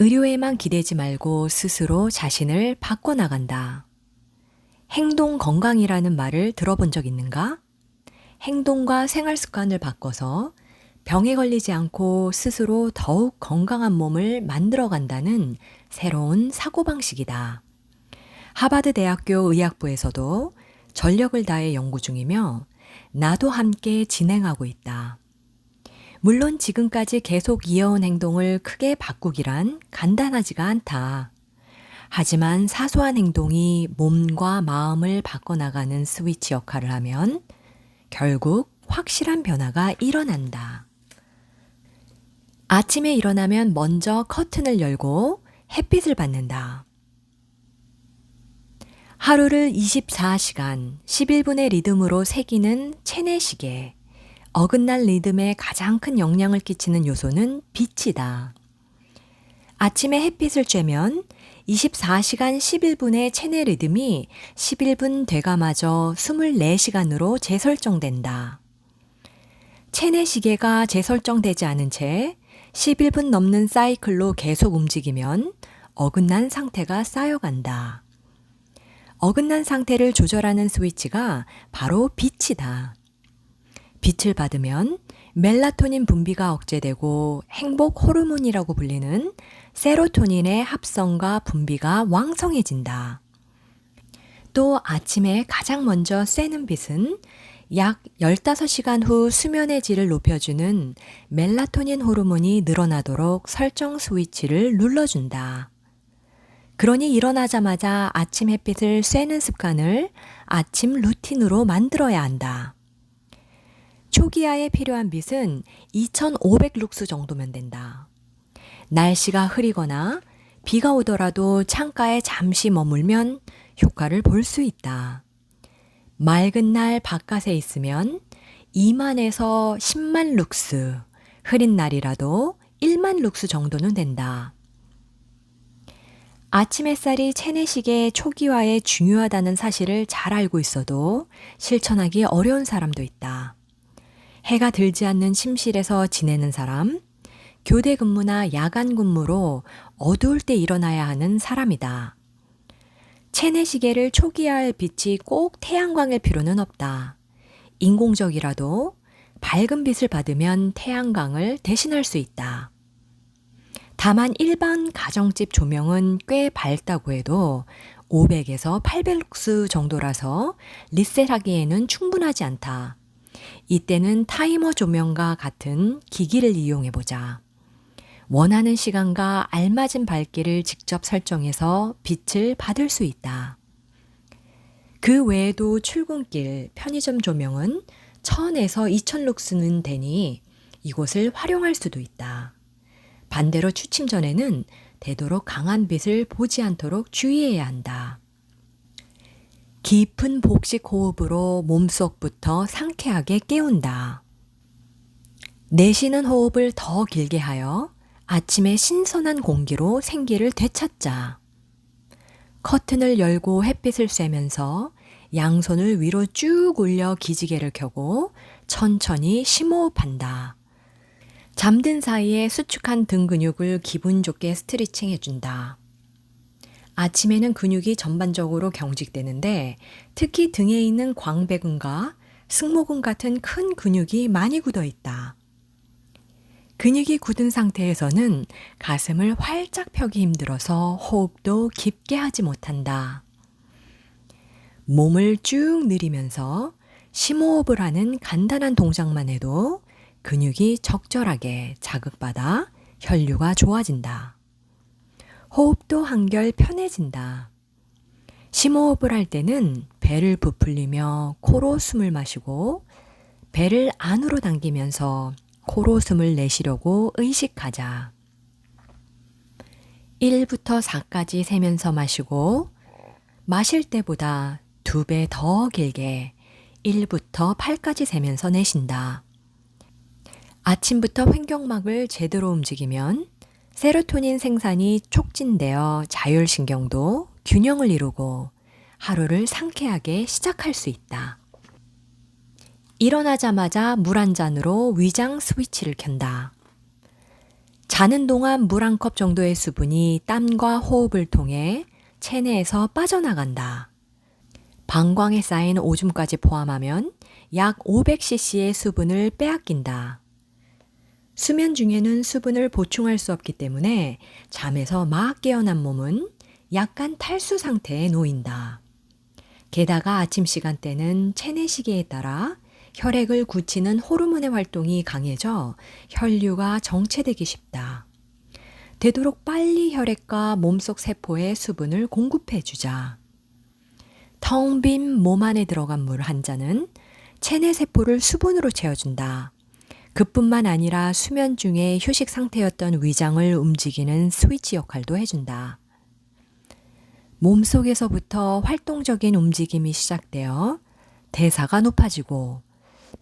의료에만 기대지 말고 스스로 자신을 바꿔나간다. 행동 건강이라는 말을 들어본 적 있는가? 행동과 생활 습관을 바꿔서 병에 걸리지 않고 스스로 더욱 건강한 몸을 만들어 간다는 새로운 사고방식이다. 하버드 대학교 의학부에서도 전력을 다해 연구 중이며 나도 함께 진행하고 있다. 물론 지금까지 계속 이어온 행동을 크게 바꾸기란 간단하지가 않다. 하지만 사소한 행동이 몸과 마음을 바꿔나가는 스위치 역할을 하면 결국 확실한 변화가 일어난다. 아침에 일어나면 먼저 커튼을 열고 햇빛을 받는다. 하루를 24시간 11분의 리듬으로 새기는 체내시계. 어긋난 리듬에 가장 큰 영향을 끼치는 요소는 빛이다. 아침에 햇빛을 쬐면 24시간 11분의 체내 리듬이 11분 돼가마저 24시간으로 재설정된다. 체내 시계가 재설정되지 않은 채 11분 넘는 사이클로 계속 움직이면 어긋난 상태가 쌓여간다. 어긋난 상태를 조절하는 스위치가 바로 빛이다. 빛을 받으면 멜라토닌 분비가 억제되고 행복 호르몬이라고 불리는 세로토닌의 합성과 분비가 왕성해진다. 또 아침에 가장 먼저 쐬는 빛은 약 15시간 후 수면의 질을 높여주는 멜라토닌 호르몬이 늘어나도록 설정 스위치를 눌러준다. 그러니 일어나자마자 아침 햇빛을 쐬는 습관을 아침 루틴으로 만들어야 한다. 초기화에 필요한 빛은 2500룩스 정도면 된다. 날씨가 흐리거나 비가 오더라도 창가에 잠시 머물면 효과를 볼 수 있다. 맑은 날 바깥에 있으면 2만에서 10만 룩스, 흐린 날이라도 1만 룩스 정도는 된다. 아침 햇살이 체내시계 초기화에 중요하다는 사실을 잘 알고 있어도 실천하기 어려운 사람도 있다. 해가 들지 않는 침실에서 지내는 사람, 교대 근무나 야간 근무로 어두울 때 일어나야 하는 사람이다. 체내시계를 초기화할 빛이 꼭 태양광일 필요는 없다. 인공적이라도 밝은 빛을 받으면 태양광을 대신할 수 있다. 다만 일반 가정집 조명은 꽤 밝다고 해도 500에서 800룩스 정도라서 리셋하기에는 충분하지 않다. 이때는 타이머 조명과 같은 기기를 이용해보자. 원하는 시간과 알맞은 밝기를 직접 설정해서 빛을 받을 수 있다. 그 외에도 출근길, 편의점 조명은 1000에서 2000룩스는 되니 이곳을 활용할 수도 있다. 반대로 취침 전에는 되도록 강한 빛을 보지 않도록 주의해야 한다. 깊은 복식 호흡으로 몸속부터 상쾌하게 깨운다. 내쉬는 호흡을 더 길게 하여 아침에 신선한 공기로 생기를 되찾자. 커튼을 열고 햇빛을 쐬면서 양손을 위로 쭉 올려 기지개를 켜고 천천히 심호흡한다. 잠든 사이에 수축한 등 근육을 기분 좋게 스트레칭 해준다. 아침에는 근육이 전반적으로 경직되는데 특히 등에 있는 광배근과 승모근 같은 큰 근육이 많이 굳어 있다. 근육이 굳은 상태에서는 가슴을 활짝 펴기 힘들어서 호흡도 깊게 하지 못한다. 몸을 쭉 늘리면서 심호흡을 하는 간단한 동작만 해도 근육이 적절하게 자극받아 혈류가 좋아진다. 호흡도 한결 편해진다. 심호흡을 할 때는 배를 부풀리며 코로 숨을 마시고 배를 안으로 당기면서 코로 숨을 내쉬려고 의식하자. 1부터 4까지 세면서 마시고 마실 때보다 2배 더 길게 1부터 8까지 세면서 내쉰다. 아침부터 횡격막을 제대로 움직이면 세로토닌 생산이 촉진되어 자율신경도 균형을 이루고 하루를 상쾌하게 시작할 수 있다. 일어나자마자 물 한 잔으로 위장 스위치를 켠다. 자는 동안 물 한 컵 정도의 수분이 땀과 호흡을 통해 체내에서 빠져나간다. 방광에 쌓인 오줌까지 포함하면 약 500cc의 수분을 빼앗긴다. 수면 중에는 수분을 보충할 수 없기 때문에 잠에서 막 깨어난 몸은 약간 탈수 상태에 놓인다. 게다가 아침 시간대는 체내 시계에 따라 혈액을 굳히는 호르몬의 활동이 강해져 혈류가 정체되기 쉽다. 되도록 빨리 혈액과 몸속 세포에 수분을 공급해 주자. 텅 빈 몸 안에 들어간 물 한 잔은 체내 세포를 수분으로 채워준다. 그뿐만 아니라 수면 중에 휴식 상태였던 위장을 움직이는 스위치 역할도 해준다. 몸속에서부터 활동적인 움직임이 시작되어 대사가 높아지고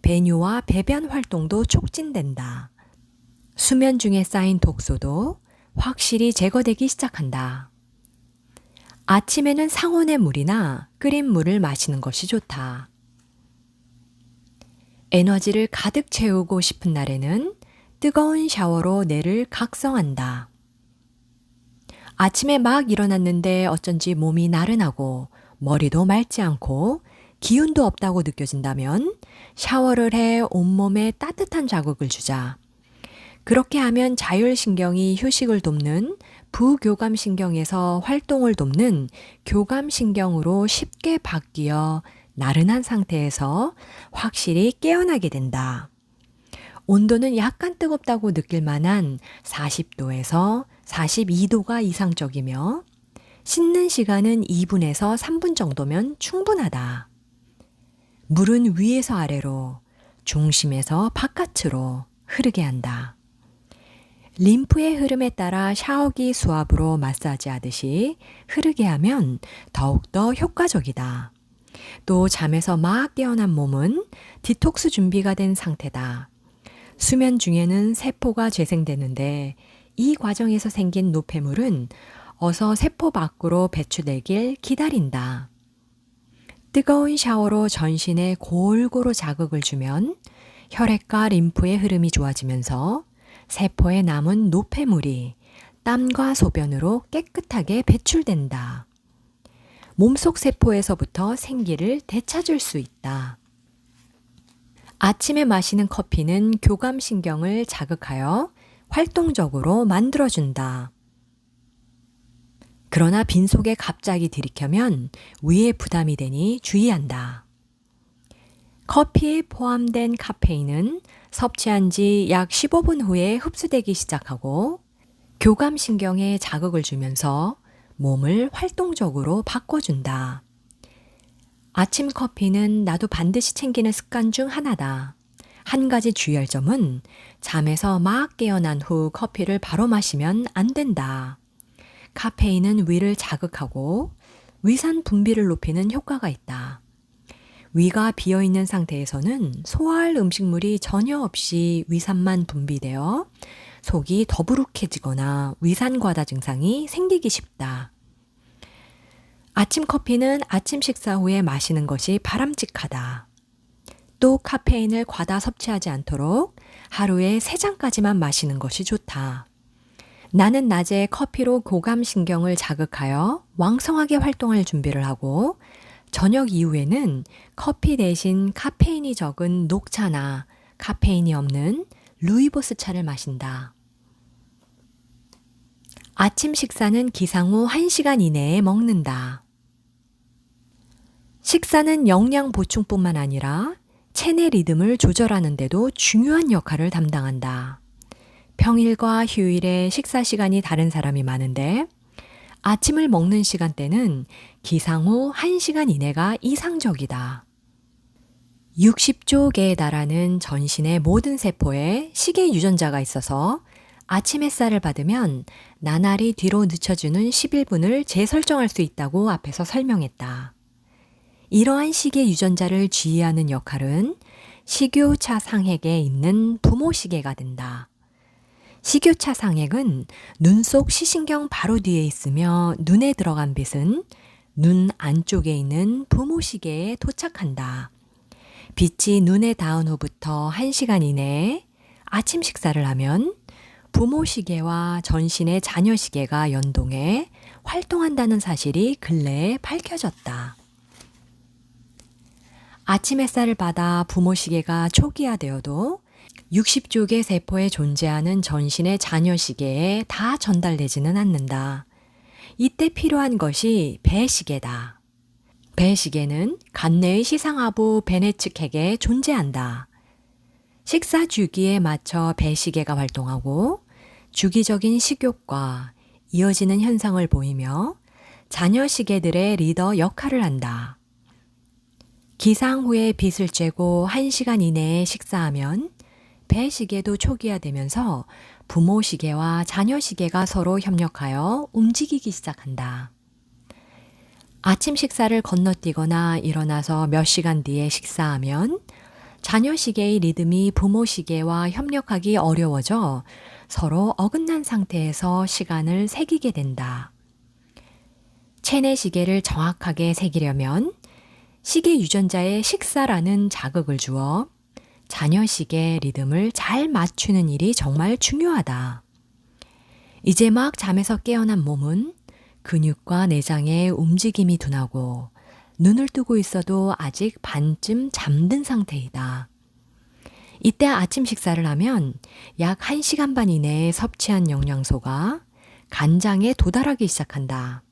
배뇨와 배변 활동도 촉진된다. 수면 중에 쌓인 독소도 확실히 제거되기 시작한다. 아침에는 상온의 물이나 끓인 물을 마시는 것이 좋다. 에너지를 가득 채우고 싶은 날에는 뜨거운 샤워로 뇌를 각성한다. 아침에 막 일어났는데 어쩐지 몸이 나른하고 머리도 맑지 않고 기운도 없다고 느껴진다면 샤워를 해 온몸에 따뜻한 자극을 주자. 그렇게 하면 자율신경이 휴식을 돕는 부교감신경에서 활동을 돕는 교감신경으로 쉽게 바뀌어 나른한 상태에서 확실히 깨어나게 된다. 온도는 약간 뜨겁다고 느낄 만한 40도에서 42도가 이상적이며 씻는 시간은 2분에서 3분 정도면 충분하다. 물은 위에서 아래로, 중심에서 바깥으로 흐르게 한다. 림프의 흐름에 따라 샤워기 수압으로 마사지하듯이 흐르게 하면 더욱더 효과적이다. 또 잠에서 막 깨어난 몸은 디톡스 준비가 된 상태다. 수면 중에는 세포가 재생되는데 이 과정에서 생긴 노폐물은 어서 세포 밖으로 배출되길 기다린다. 뜨거운 샤워로 전신에 골고루 자극을 주면 혈액과 림프의 흐름이 좋아지면서 세포에 남은 노폐물이 땀과 소변으로 깨끗하게 배출된다. 몸속 세포에서부터 생기를 되찾을 수 있다. 아침에 마시는 커피는 교감신경을 자극하여 활동적으로 만들어준다. 그러나 빈속에 갑자기 들이켜면 위에 부담이 되니 주의한다. 커피에 포함된 카페인은 섭취한 지 약 15분 후에 흡수되기 시작하고 교감신경에 자극을 주면서 몸을 활동적으로 바꿔준다. 아침 커피는 나도 반드시 챙기는 습관 중 하나다. 한 가지 주의할 점은 잠에서 막 깨어난 후 커피를 바로 마시면 안 된다. 카페인은 위를 자극하고 위산 분비를 높이는 효과가 있다. 위가 비어있는 상태에서는 소화할 음식물이 전혀 없이 위산만 분비되어 속이 더부룩해지거나 위산 과다 증상이 생기기 쉽다. 아침 커피는 아침 식사 후에 마시는 것이 바람직하다. 또 카페인을 과다 섭취하지 않도록 하루에 3잔까지만 마시는 것이 좋다. 나는 낮에 커피로 교감신경을 자극하여 왕성하게 활동할 준비를 하고 저녁 이후에는 커피 대신 카페인이 적은 녹차나 카페인이 없는 루이보스 차를 마신다. 아침 식사는 기상 후 1시간 이내에 먹는다. 식사는 영양 보충뿐만 아니라 체내 리듬을 조절하는 데도 중요한 역할을 담당한다. 평일과 휴일에 식사 시간이 다른 사람이 많은데 아침을 먹는 시간대는 기상 후 1시간 이내가 이상적이다. 60조 개에 달하는 전신의 모든 세포에 시계 유전자가 있어서 아침 햇살을 받으면 나날이 뒤로 늦춰주는 11분을 재설정할 수 있다고 앞에서 설명했다. 이러한 시계 유전자를 지휘하는 역할은 식교차 상핵에 있는 부모시계가 된다. 식교차 상핵은 눈 속 시신경 바로 뒤에 있으며 눈에 들어간 빛은 눈 안쪽에 있는 부모시계에 도착한다. 빛이 눈에 닿은 후부터 1시간 이내에 아침 식사를 하면 부모 시계와 전신의 자녀 시계가 연동해 활동한다는 사실이 근래에 밝혀졌다. 아침 햇살을 받아 부모 시계가 초기화되어도 60조 개 세포에 존재하는 전신의 자녀 시계에 다 전달되지는 않는다. 이때 필요한 것이 배시계다. 배시계는 간내의 시상하부 베네츠핵에 존재한다. 식사 주기에 맞춰 배시계가 활동하고 주기적인 식욕과 이어지는 현상을 보이며 자녀 시계들의 리더 역할을 한다. 기상 후에 빛을 쬐고 1시간 이내에 식사하면 배시계도 초기화되면서 부모 시계와 자녀 시계가 서로 협력하여 움직이기 시작한다. 아침 식사를 건너뛰거나 일어나서 몇 시간 뒤에 식사하면 자녀 시계의 리듬이 부모 시계와 협력하기 어려워져 서로 어긋난 상태에서 시간을 새기게 된다. 체내 시계를 정확하게 새기려면 시계 유전자에 식사라는 자극을 주어 자녀 시계 리듬을 잘 맞추는 일이 정말 중요하다. 이제 막 잠에서 깨어난 몸은 근육과 내장의 움직임이 둔하고 눈을 뜨고 있어도 아직 반쯤 잠든 상태이다. 이때 아침 식사를 하면 약 1시간 반 이내에 섭취한 영양소가 간장에 도달하기 시작한다.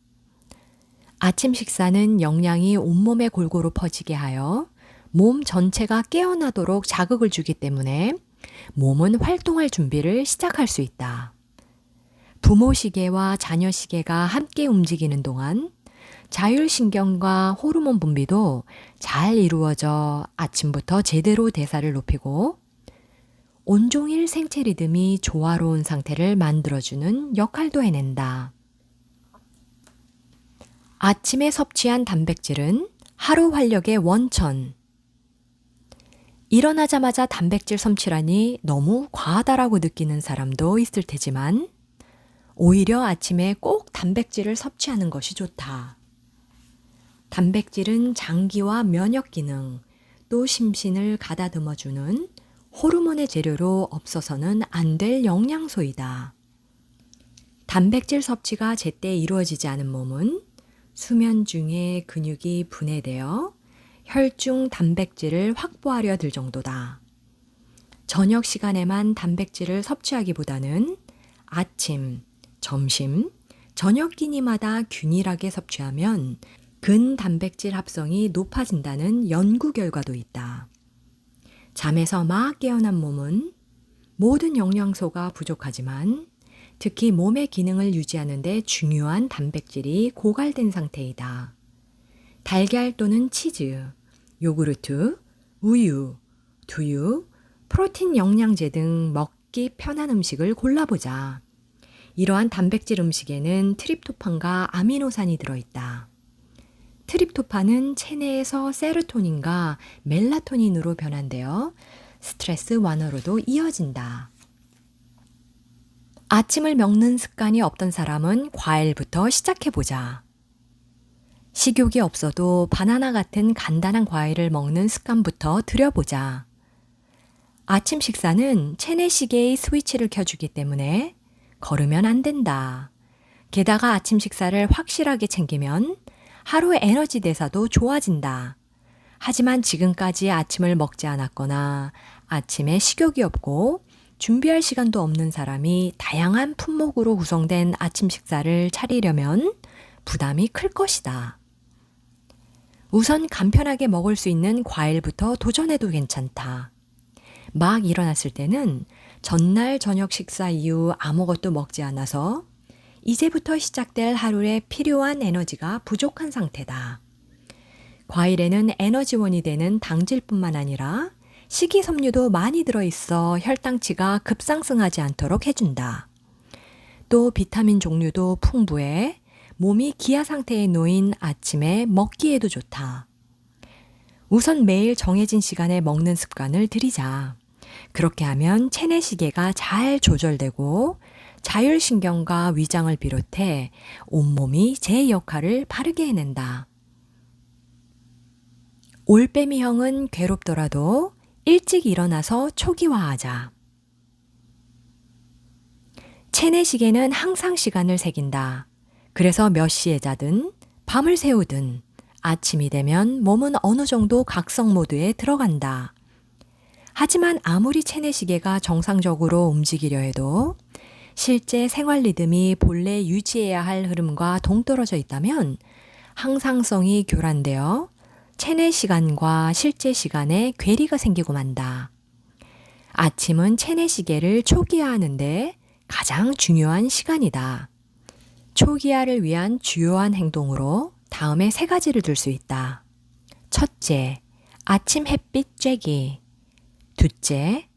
아침 식사는 영양이 온몸에 골고루 퍼지게 하여 몸 전체가 깨어나도록 자극을 주기 때문에 몸은 활동할 준비를 시작할 수 있다. 부모 시계와 자녀 시계가 함께 움직이는 동안 자율신경과 호르몬 분비도 잘 이루어져 아침부터 제대로 대사를 높이고 온종일 생체 리듬이 조화로운 상태를 만들어주는 역할도 해낸다. 아침에 섭취한 단백질은 하루 활력의 원천. 일어나자마자 단백질 섭취라니 너무 과하다라고 느끼는 사람도 있을 테지만 오히려 아침에 꼭 단백질을 섭취하는 것이 좋다. 단백질은 장기와 면역 기능, 또 심신을 가다듬어주는 호르몬의 재료로 없어서는 안 될 영양소이다. 단백질 섭취가 제때 이루어지지 않은 몸은 수면 중에 근육이 분해되어 혈중 단백질을 확보하려 들 정도다. 저녁 시간에만 단백질을 섭취하기보다는 아침, 점심, 저녁 끼니마다 균일하게 섭취하면 근단백질 합성이 높아진다는 연구 결과도 있다. 잠에서 막 깨어난 몸은 모든 영양소가 부족하지만 특히 몸의 기능을 유지하는 데 중요한 단백질이 고갈된 상태이다. 달걀 또는 치즈, 요구르트, 우유, 두유, 프로틴 영양제 등 먹기 편한 음식을 골라보자. 이러한 단백질 음식에는 트립토판과 아미노산이 들어있다. 트립토판은 체내에서 세로토닌과 멜라토닌으로 변환되어 스트레스 완화로도 이어진다. 아침을 먹는 습관이 없던 사람은 과일부터 시작해보자. 식욕이 없어도 바나나 같은 간단한 과일을 먹는 습관부터 들여보자. 아침 식사는 체내 시계의 스위치를 켜주기 때문에 거르면 안 된다. 게다가 아침 식사를 확실하게 챙기면 하루의 에너지 대사도 좋아진다. 하지만 지금까지 아침을 먹지 않았거나 아침에 식욕이 없고 준비할 시간도 없는 사람이 다양한 품목으로 구성된 아침 식사를 차리려면 부담이 클 것이다. 우선 간편하게 먹을 수 있는 과일부터 도전해도 괜찮다. 막 일어났을 때는 전날 저녁 식사 이후 아무것도 먹지 않아서 이제부터 시작될 하루에 필요한 에너지가 부족한 상태다. 과일에는 에너지원이 되는 당질뿐만 아니라 식이섬유도 많이 들어있어 혈당치가 급상승하지 않도록 해준다. 또 비타민 종류도 풍부해 몸이 기아 상태에 놓인 아침에 먹기에도 좋다. 우선 매일 정해진 시간에 먹는 습관을 들이자. 그렇게 하면 체내 시계가 잘 조절되고 자율신경과 위장을 비롯해 온몸이 제 역할을 바르게 해낸다. 올빼미형은 괴롭더라도 일찍 일어나서 초기화하자. 체내시계는 항상 시간을 새긴다. 그래서 몇 시에 자든 밤을 새우든 아침이 되면 몸은 어느 정도 각성 모드에 들어간다. 하지만 아무리 체내시계가 정상적으로 움직이려 해도 실제 생활 리듬이 본래 유지해야 할 흐름과 동떨어져 있다면 항상성이 교란되어 체내 시간과 실제 시간에 괴리가 생기고 만다. 아침은 체내 시계를 초기화하는데 가장 중요한 시간이다. 초기화를 위한 주요한 행동으로 다음에 3가지를 들 수 있다. 첫째, 아침 햇빛 쬐기. 둘째,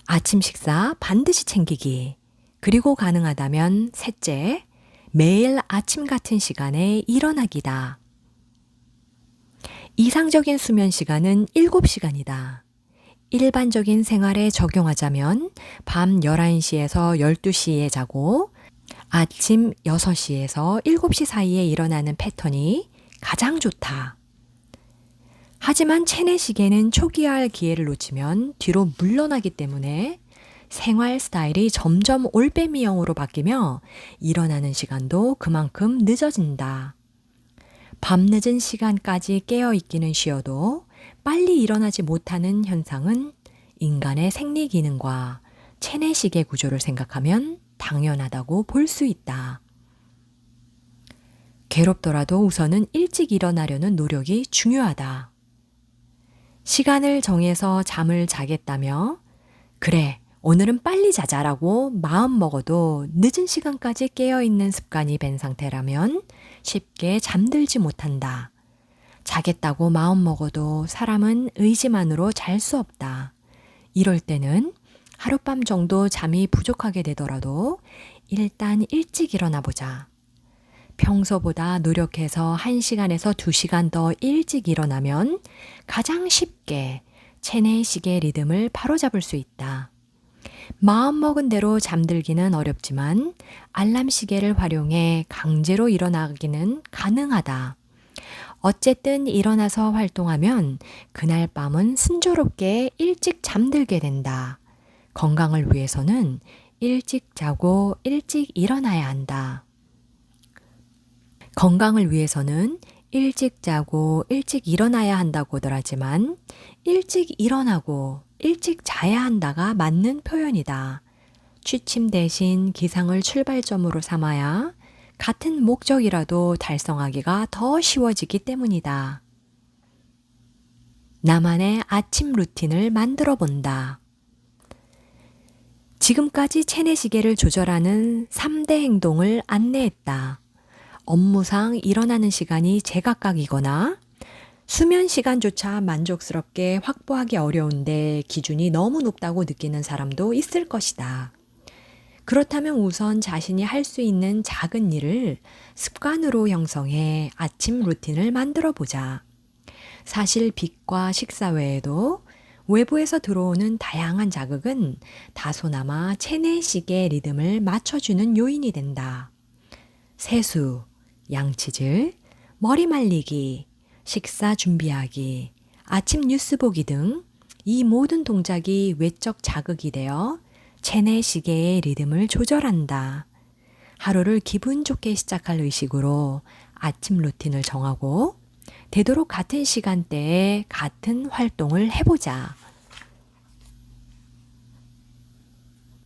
아침 식사 반드시 챙기기. 그리고 가능하다면 셋째, 매일 아침 같은 시간에 일어나기다. 이상적인 수면 시간은 7시간이다. 일반적인 생활에 적용하자면 밤 11시에서 12시에 자고 아침 6시에서 7시 사이에 일어나는 패턴이 가장 좋다. 하지만 체내 시계는 초기화할 기회를 놓치면 뒤로 물러나기 때문에 생활 스타일이 점점 올빼미형으로 바뀌며 일어나는 시간도 그만큼 늦어진다. 밤늦은 시간까지 깨어있기는 쉬어도 빨리 일어나지 못하는 현상은 인간의 생리 기능과 체내 시계 구조를 생각하면 당연하다고 볼 수 있다. 괴롭더라도 우선은 일찍 일어나려는 노력이 중요하다. 시간을 정해서 잠을 자겠다며 그래, 오늘은 빨리 자자라고 마음 먹어도 늦은 시간까지 깨어있는 습관이 밴 상태라면 쉽게 잠들지 못한다. 자겠다고 마음 먹어도 사람은 의지만으로 잘 수 없다. 이럴 때는 하룻밤 정도 잠이 부족하게 되더라도 일단 일찍 일어나 보자. 평소보다 노력해서 1시간에서 2시간 더 일찍 일어나면 가장 쉽게 체내 시계 리듬을 바로잡을 수 있다. 마음먹은 대로 잠들기는 어렵지만 알람 시계를 활용해 강제로 일어나기는 가능하다. 어쨌든 일어나서 활동하면 그날 밤은 순조롭게 일찍 잠들게 된다. 건강을 위해서는 일찍 자고 일찍 일어나야 한다. 건강을 위해서는 일찍 자고 일찍 일어나야 한다고들 하지만 일찍 일어나고 일찍 자야 한다가 맞는 표현이다. 취침 대신 기상을 출발점으로 삼아야 같은 목적이라도 달성하기가 더 쉬워지기 때문이다. 나만의 아침 루틴을 만들어 본다. 지금까지 체내 시계를 조절하는 3대 행동을 안내했다. 업무상 일어나는 시간이 제각각이거나 수면 시간조차 만족스럽게 확보하기 어려운데 기준이 너무 높다고 느끼는 사람도 있을 것이다. 그렇다면 우선 자신이 할 수 있는 작은 일을 습관으로 형성해 아침 루틴을 만들어 보자. 사실 빛과 식사 외에도 외부에서 들어오는 다양한 자극은 다소나마 체내 시계 리듬을 맞춰주는 요인이 된다. 세수, 양치질, 머리 말리기, 식사 준비하기, 아침 뉴스 보기 등 이 모든 동작이 외적 자극이 되어 체내 시계의 리듬을 조절한다. 하루를 기분 좋게 시작할 의식으로 아침 루틴을 정하고 되도록 같은 시간대에 같은 활동을 해보자.